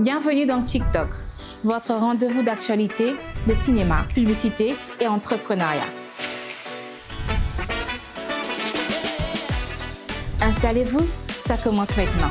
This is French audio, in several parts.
Bienvenue dans TikTok, votre rendez-vous d'actualité, de cinéma, publicité et entrepreneuriat. Installez-vous, ça commence maintenant.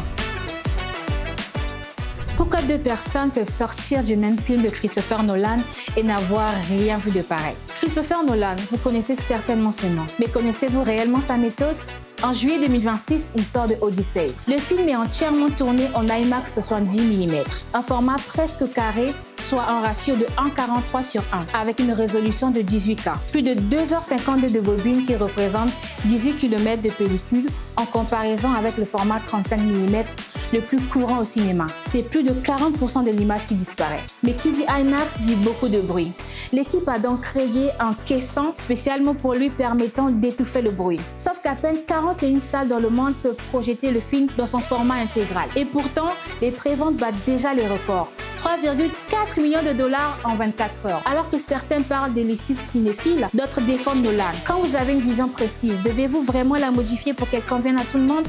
Pourquoi deux personnes peuvent sortir du même film de Christopher Nolan et n'avoir rien vu de pareil? Christopher Nolan, vous connaissez certainement ce nom, mais connaissez-vous réellement sa méthode? En juillet 2026, il sort de Odyssey. Le film est entièrement tourné en IMAX 70 mm, un format presque carré, soit un ratio de 1,43 sur 1, avec une résolution de 18K. Plus de 2h52 de bobine qui représente 18 km de pellicule en comparaison avec le format 35 mm le plus courant au cinéma. C'est plus de 40% de l'image qui disparaît. Mais qui dit IMAX dit beaucoup de bruit. L'équipe a donc créé un caisson spécialement pour lui permettant d'étouffer le bruit. Sauf qu'à peine 41 salles dans le monde peuvent projeter le film dans son format intégral. Et pourtant, les préventes battent déjà les records. 3,4 millions de dollars en 24 heures. Alors que certains parlent d'élitisme cinéphile, d'autres défendent Nolan. Quand vous avez une vision précise, devez-vous vraiment la modifier pour qu'elle convienne à tout le monde?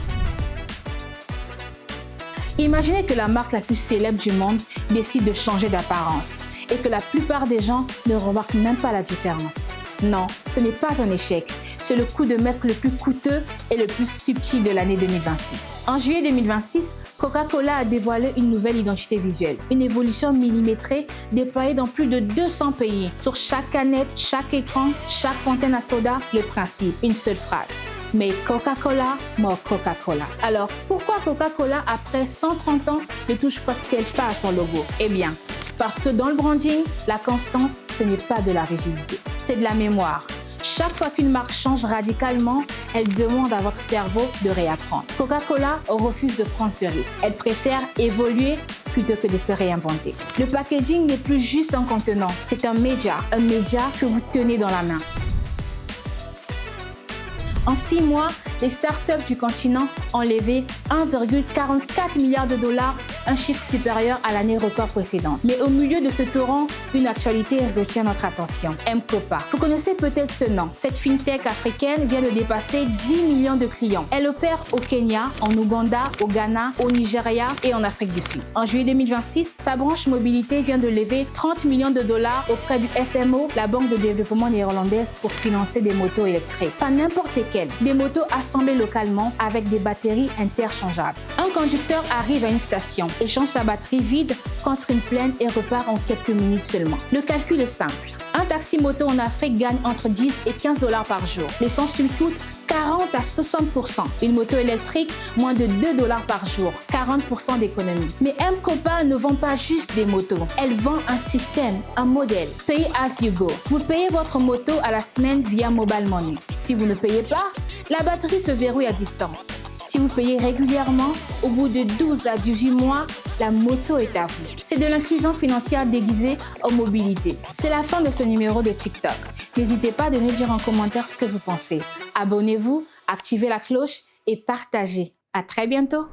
Imaginez que la marque la plus célèbre du monde décide de changer d'apparence et que la plupart des gens ne remarquent même pas la différence. Non, ce n'est pas un échec, c'est le coup de maître le plus coûteux et le plus subtil de l'année 2026. En juillet 2026, Coca-Cola a dévoilé une nouvelle identité visuelle, une évolution millimétrée déployée dans plus de 200 pays. Sur chaque canette, chaque écran, chaque fontaine à soda, le principe, une seule phrase. Mais Coca-Cola, more Coca-Cola. Alors, pourquoi Coca-Cola, après 130 ans, ne touche presque pas à son logo? Eh bien, parce que dans le branding, la constance, ce n'est pas de la rigidité, c'est de la mémoire. Chaque fois qu'une marque change radicalement, elle demande à votre cerveau de réapprendre. Coca-Cola refuse de prendre ce risque. Elle préfère évoluer plutôt que de se réinventer. Le packaging n'est plus juste un contenant, c'est un média que vous tenez dans la main. En 6 mois, les startups du continent ont levé 1,44 milliard de dollars, un chiffre supérieur à l'année record précédente. Mais au milieu de ce torrent, une actualité retient notre attention. M-Kopa. Vous connaissez peut-être ce nom. Cette fintech africaine vient de dépasser 10 millions de clients. Elle opère au Kenya, en Ouganda, au Ghana, au Nigeria et en Afrique du Sud. En juillet 2026, sa branche mobilité vient de lever 30 millions de dollars auprès du FMO, la banque de développement néerlandaise, pour financer des motos électriques. Pas n'importe lesquelles, des motos assemblées localement avec des batteries interchangeables. Un conducteur arrive à une station, échange sa batterie vide contre une pleine et repart en quelques minutes seulement. Le calcul est simple. Un taxi moto en Afrique gagne entre 10 et 15 dollars par jour. L'essence lui coûte 40 à 60%. Une moto électrique, moins de 2 dollars par jour, 40% d'économie. Mais M-Kopa ne vend pas juste des motos. Elle vend un système, un modèle. Pay as you go. Vous payez votre moto à la semaine via Mobile Money. Si vous ne payez pas, la batterie se verrouille à distance. Si vous payez régulièrement, au bout de 12 à 18 mois, la moto est à vous. C'est de l'inclusion financière déguisée en mobilité. C'est la fin de ce numéro de TikTok. N'hésitez pas de nous dire en commentaire ce que vous pensez. Abonnez-vous, activez la cloche et partagez. À très bientôt.